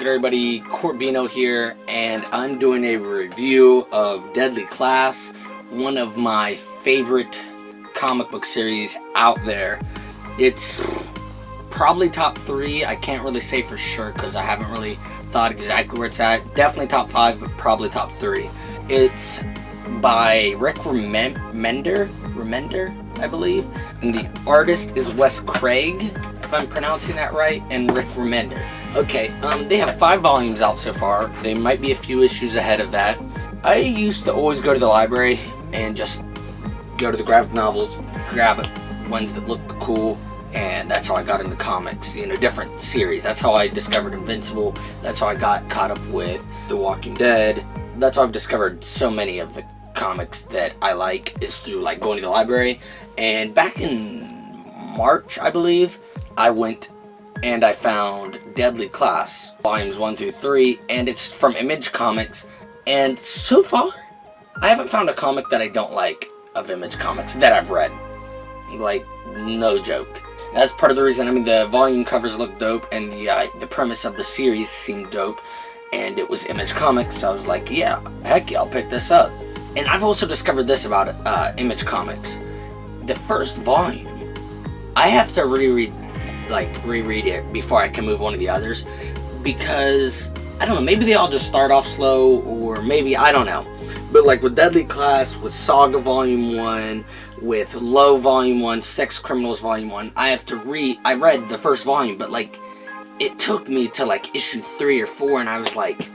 everybody, Corbino here, and I'm doing a review of Deadly Class, one of my favorite comic book series out there. It's probably top 3, I can't really say for sure because I haven't really thought exactly where it's at. Definitely top 5, but probably top 3. It's by Rick Remender, I believe, and the artist is Wes Craig, if I'm pronouncing that right, and Rick Remender. Okay, they have 5 volumes out so far. They might be a few issues ahead of that. I used to always go to the library and just go to the graphic novels, grab ones that looked cool, and that's how I got into comics, you know, different series. That's how I discovered Invincible. That's how I got caught up with The Walking Dead. That's how I've discovered so many of the comics that I like, is through like going to the library. And back in March, I believe, I went and I found Deadly Class volumes 1 through 3, and it's from Image Comics. And so far, I haven't found a comic that I don't like of Image Comics that I've read. Like, no joke. That's part of the reason. I mean, the volume covers look dope, and the premise of the series seemed dope, and it was Image Comics, so I was like, yeah, heck yeah, I'll pick this up. And I've also discovered this about Image Comics. The first volume, I have to reread it before I can move on to the others, because I don't know, maybe they all just start off slow, or maybe, I don't know. But like with Deadly Class, with Saga Volume 1, with Low Volume 1, Sex Criminals Volume 1, I read the first volume, but like, it took me to like issue 3 or 4, and I was like,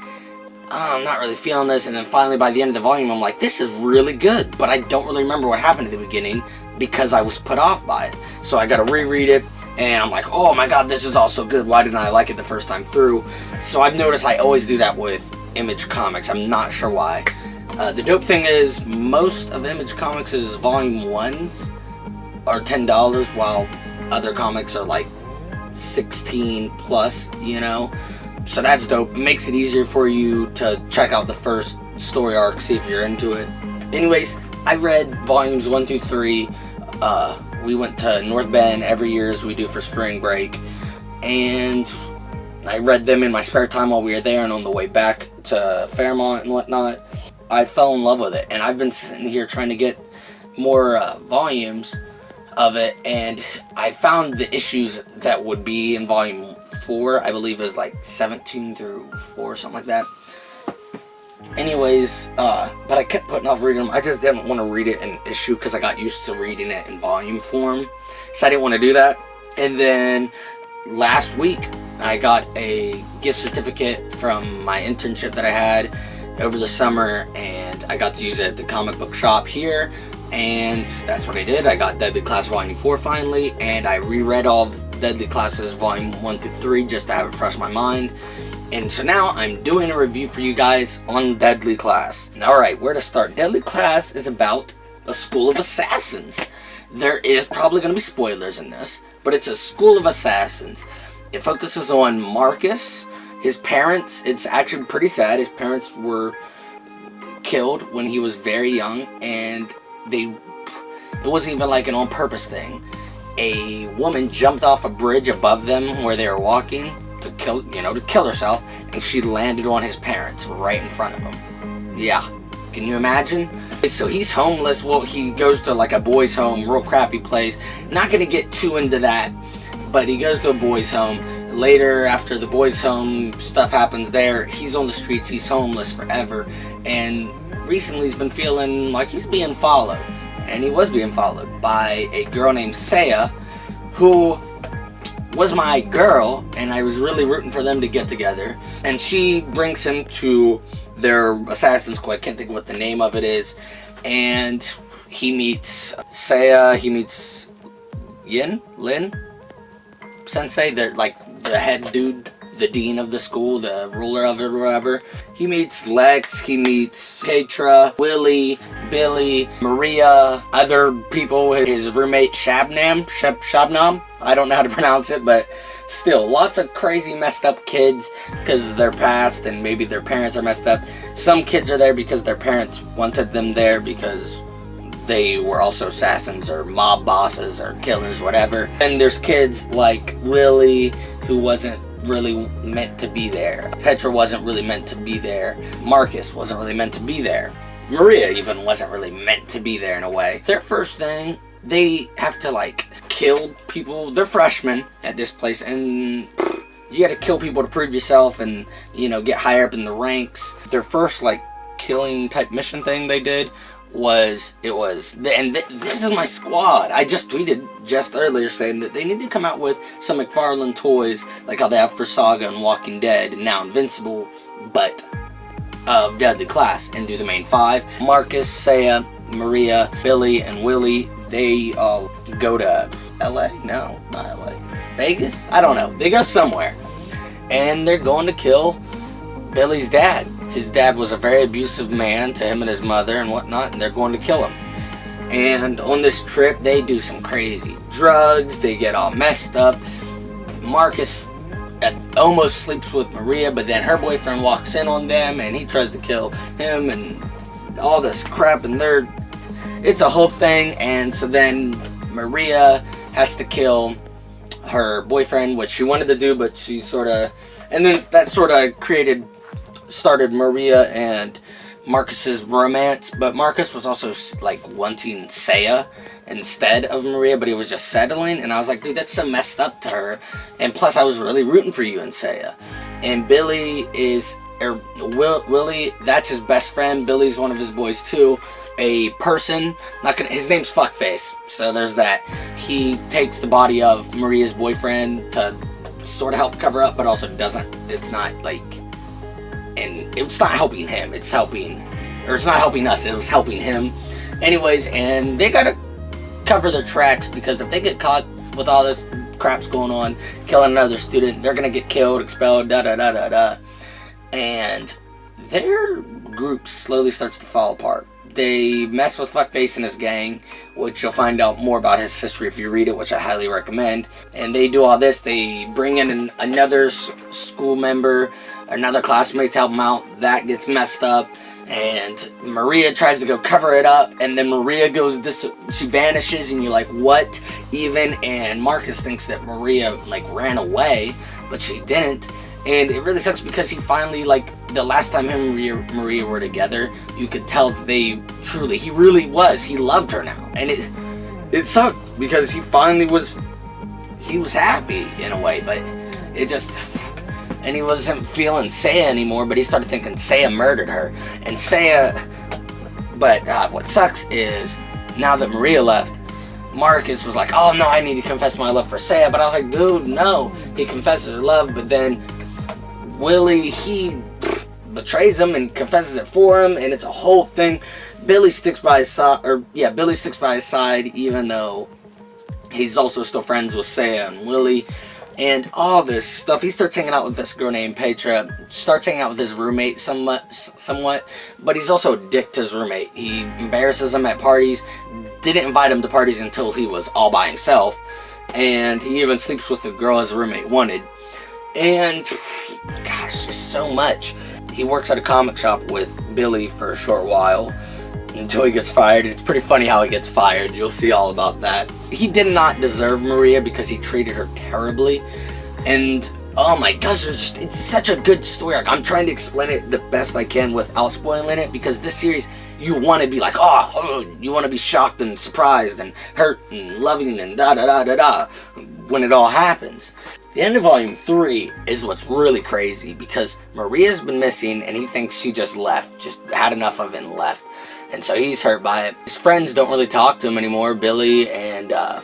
oh, I'm not really feeling this, and then finally by the end of the volume, I'm like, this is really good, but I don't really remember what happened at the beginning, because I was put off by it. So I gotta reread it, and I'm like, oh my god, this is all so good, why didn't I like it the first time through? So I've noticed I always do that with Image Comics, I'm not sure why. The dope thing is, most of Image Comics' volume 1s are $10, while other comics are like 16 plus, you know? So that's dope. It makes it easier for you to check out the first story arc, see if you're into it. Anyways, I read volumes 1 through 3. We went to North Bend every year, as we do for spring break, and I read them in my spare time while we were there and on the way back to Fairmont and whatnot. I fell in love with it, and I've been sitting here trying to get more volumes of it, and I found the issues that would be in volume 4, I believe it was like 17 through 4, something like that. Anyways, but I kept putting off reading them. I just didn't want to read it in issue because I got used to reading it in volume form, so I didn't want to do that. And then last week, I got a gift certificate from my internship that I had over the summer, and I got to use it at the comic book shop here, and that's what I did. I got Deadly Class Volume 4 finally, and I reread all of Deadly Classes Volume 1 through 3 just to have it fresh in my mind. And so now I'm doing a review for you guys on Deadly Class. Alright, where to start? Deadly Class is about a school of assassins. There is probably going to be spoilers in this, but it's a school of assassins. It focuses on Marcus, his parents. It's actually pretty sad. His parents were killed when he was very young, and it wasn't even like an on-purpose thing. A woman jumped off a bridge above them where they were walking to kill herself, and she landed on his parents right in front of him. Yeah, can you imagine? So he's homeless. Well, he goes to like a boys' home, real crappy place. Not gonna get too into that, but he goes to a boys' home. Later, after the boys' home stuff happens there, he's on the streets, he's homeless forever, and recently he's been feeling like he's being followed. And he was being followed by a girl named Saya, who was my girl, and I was really rooting for them to get together. And she brings him to their assassin squad. I can't think of what the name of it is. And he meets Saya, he meets Lin Sensei. They're like the head dude, the dean of the school, the ruler of it or whatever. He meets Lex, he meets Keitra, Willie, Billy, Maria, other people, his roommate Shabnam, I don't know how to pronounce it, but still, lots of crazy messed up kids because of their past, and maybe their parents are messed up. Some kids are there because their parents wanted them there because they were also assassins or mob bosses or killers, whatever. And there's kids like Willie, who wasn't really meant to be there. Petra wasn't really meant to be there. Marcus wasn't really meant to be there. Maria even wasn't really meant to be there in a way. Their first thing, they have to like kill people. They're freshmen at this place, and you gotta kill people to prove yourself and, you know, get higher up in the ranks. Their first like killing type mission thing they did was, this is my squad. I just tweeted just earlier saying that they need to come out with some McFarlane toys like how they have for Saga and Walking Dead and now Invincible, but of deadly class, and do the main 5. Marcus, Saya, Maria, Billy, and Willie, they all go to LA? No, not LA. Vegas? I don't know. They go somewhere. And they're going to kill Billy's dad. His dad was a very abusive man to him and his mother and whatnot, and they're going to kill him. And on this trip, they do some crazy drugs. They get all messed up. Marcus almost sleeps with Maria, but then her boyfriend walks in on them, and he tries to kill him, and all this crap, and it's a whole thing. And so then Maria has to kill her boyfriend, which she wanted to do, but she and then that started Maria and Marcus's romance. But Marcus was also like wanting Saya instead of Maria, but he was just settling, and I was like, dude, that's so messed up to her. And plus, I was really rooting for you and Saya. And Billy Willie, that's his best friend. Billy's one of his boys too. A person, his name's Fuckface, so there's that. He takes the body of Maria's boyfriend to sort of help cover up, but also doesn't. It's not like, and it's not helping him. It's not helping us. It was helping him. Anyways, and they gotta cover their tracks, because if they get caught with all this crap's going on, killing another student, they're gonna get killed, expelled, da. And their group slowly starts to fall apart. They mess with Fuckface and his gang, which you'll find out more about his history if you read it, which I highly recommend. And they do all this. They bring in another school member, another classmate to help them out. That gets messed up. And Maria tries to go cover it up. And then Maria she vanishes. And you're like, what even? And Marcus thinks that Maria like ran away, but she didn't. And it really sucks because he finally, like, the last time him and Maria were together, you could tell that he loved her now. And it sucked because he was happy in a way, but it just, and he wasn't feeling Saya anymore, but he started thinking Saya murdered her. And but what sucks is, now that Maria left, Marcus was like, oh no, I need to confess my love for Saya. But I was like, dude, no. He confesses her love, but then Willie, he betrays him and confesses it for him, and it's a whole thing. Billy sticks by his side, even though he's also still friends with Saya and Willie, and all this stuff. He starts hanging out with this girl named Petra, starts hanging out with his roommate somewhat, but he's also a dick to his roommate. He embarrasses him at parties, didn't invite him to parties until he was all by himself, and he even sleeps with the girl his roommate wanted. And gosh, just so much. He works at a comic shop with Billy for a short while until he gets fired. It's pretty funny how he gets fired. You'll see all about that. He did not deserve Maria because he treated her terribly. And oh my gosh, it's such a good story arc. I'm trying to explain it the best I can without spoiling it, because this series, you want to be like, you want to be shocked and surprised and hurt and loving and da when it all happens. The end of Volume 3 is what's really crazy, because Maria's been missing and he thinks she just left, just had enough of it and left. And so he's hurt by it. His friends don't really talk to him anymore, Willie, and I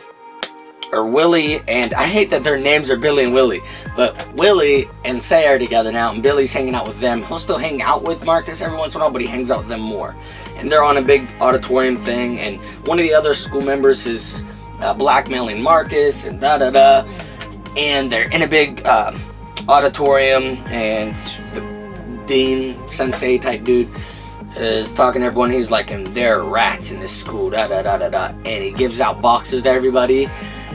hate that their names are Billy and Willie, but Willie and Say are together now, and Billy's hanging out with them. He'll still hang out with Marcus every once in a while, but he hangs out with them more. And they're on a big auditorium thing, and one of the other school members is blackmailing Marcus, and and they're in a big auditorium, and the dean, sensei type dude is talking to everyone. He's like, and there are rats in this school, and he gives out boxes to everybody,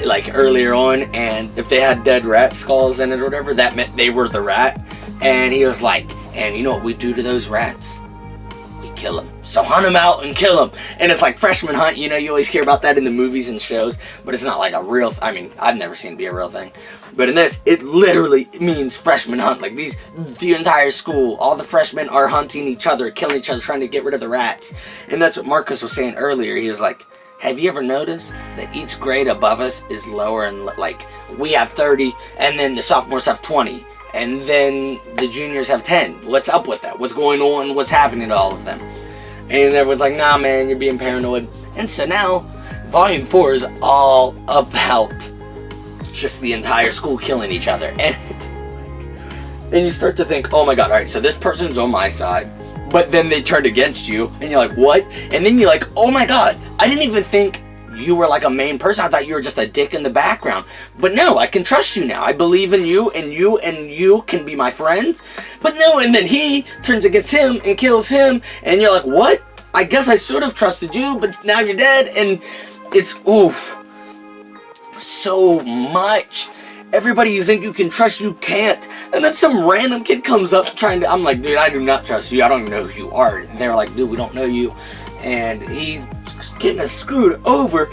like earlier on, and if they had dead rat skulls in it or whatever, that meant they were the rat. And he was like, and you know what we do to those rats? We kill them. so hunt them out and kill them. And it's like freshman hunt, you know, you always hear about that in the movies and shows, but it's not like a real, I mean, I've never seen it be a real thing. But in this, it literally means freshman hunt. Like the entire school, all the freshmen are hunting each other, killing each other, trying to get rid of the rats. And that's what Marcus was saying earlier. He was like, have you ever noticed that each grade above us is lower, and like we have 30 and then the sophomores have 20 and then the juniors have 10? What's up with that? What's going on? What's happening to all of them? And everyone's like, nah man, you're being paranoid. And so now volume 4 is all about just the entire school killing each other. And you start to think, oh my god, alright, so this person's on my side, but then they turned against you, and you're like, what? And then you're like, oh my god, I didn't even think you were like a main person. I thought you were just a dick in the background. But no, I can trust you now. I believe in you, and you can be my friends. But no, and then he turns against him and kills him, and you're like, what? I guess I should have trusted you, but now you're dead. And it's, ooh, so much. Everybody you think you can trust, you can't. And then some random kid comes up trying to, I'm like, dude, I do not trust you. I don't even know who you are. And they're like, dude, we don't know you. And he's getting us screwed over.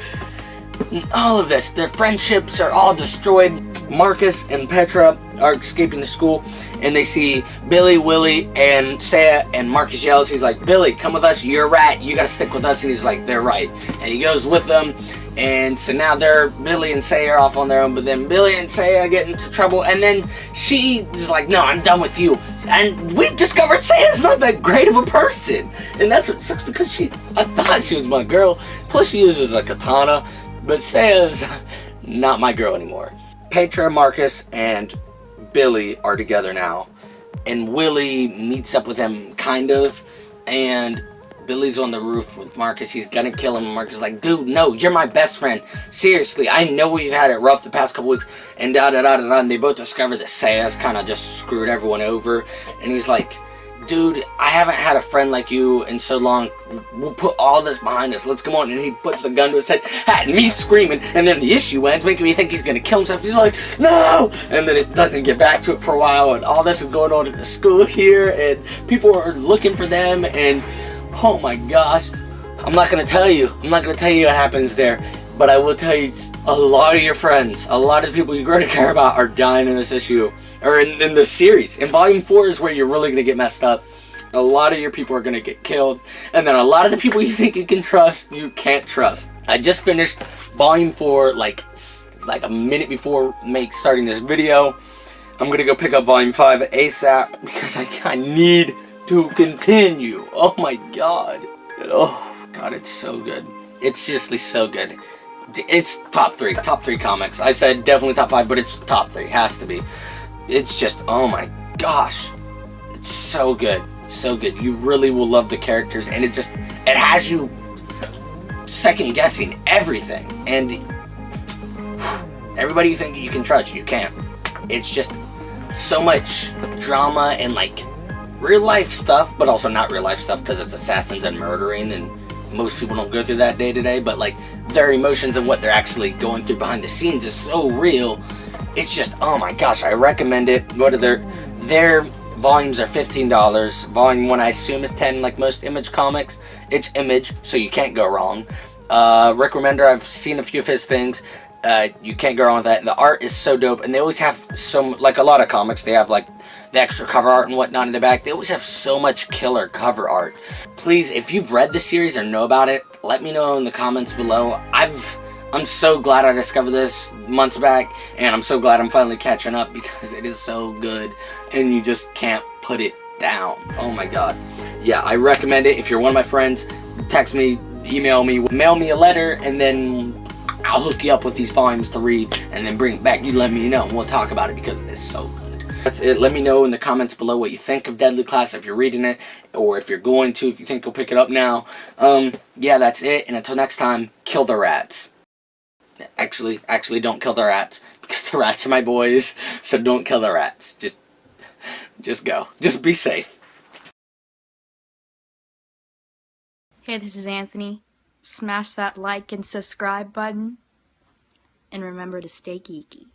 And all of this, their friendships are all destroyed. Marcus and Petra are escaping the school, and they see Billy, Willie, and Saya, and Marcus yells, he's like, Billy, come with us, you're a rat, you gotta stick with us. And he's like, they're right. And he goes with them. And so now Billy and Saya are off on their own, but then Billy and Saya get into trouble, and then she is like, no, I'm done with you. And we've discovered Saya's not that great of a person. And that's what sucks, because I thought she was my girl. Plus she uses a katana, but Saya's not my girl anymore. Petra, Marcus, and Billy are together now. And Willie meets up with them, kind of, and Billy's on the roof with Marcus. He's gonna kill him. And Marcus is like, dude, no, you're my best friend. Seriously, I know we've had it rough the past couple weeks. And da-da-da-da-da. And they both discover that Saya's kind of just screwed everyone over. And he's like, dude, I haven't had a friend like you in so long. We'll put all this behind us. Let's come on. And he puts the gun to his head, and me screaming. And then the issue ends, making me think he's gonna kill himself. He's like, no! And then it doesn't get back to it for a while. And all this is going on at the school here. And people are looking for them. And oh my gosh, I'm not going to tell you. I'm not going to tell you what happens there. But I will tell you, a lot of your friends, a lot of the people you grow to care about are dying in this issue. Or in this series. In volume 4 is where you're really going to get messed up. A lot of your people are going to get killed. And then a lot of the people you think you can trust, you can't trust. I just finished volume 4 like a minute before starting this video. I'm going to go pick up volume 5 ASAP because I need to continue. Oh my god. Oh god, it's so good. It's seriously so good. It's top 3 comics. I said definitely top 5, but it's top 3. Has to be. It's just, oh my gosh. It's so good. So good. You really will love the characters, and it has you second guessing everything. And everybody you think you can trust, you can't. It's just so much drama and like real life stuff, but also not real life stuff because it's assassins and murdering, and most people don't go through that day to day, but like their emotions and what they're actually going through behind the scenes is so real. It's just, oh my gosh, I recommend it. Go to their volumes are $15. Volume 1 I assume is 10, like most Image comics. It's Image, so you can't go wrong. Rick Remender, I've seen a few of his things. You can't go wrong with that. The art is so dope, and they always have like a lot of comics, they have like the extra cover art and whatnot in the back. They always have so much killer cover art. Please, if you've read the series or know about it, let me know in the comments below. I'm so glad I discovered this months back, and I'm so glad I'm finally catching up because it is so good, and you just can't put it down. Oh my god. Yeah, I recommend it. If you're one of my friends, text me, email me, mail me a letter, and then I'll hook you up with these volumes to read, and then bring it back. You let me know, and we'll talk about it because it is so good. That's it. Let me know in the comments below what you think of Deadly Class, if you're reading it, or if you're going to, if you think you'll pick it up now. Yeah, that's it, and until next time, kill the rats. Actually, don't kill the rats, because the rats are my boys, so don't kill the rats. Just go. Just be safe. Hey, this is Anthony. Smash that like and subscribe button, and remember to stay geeky.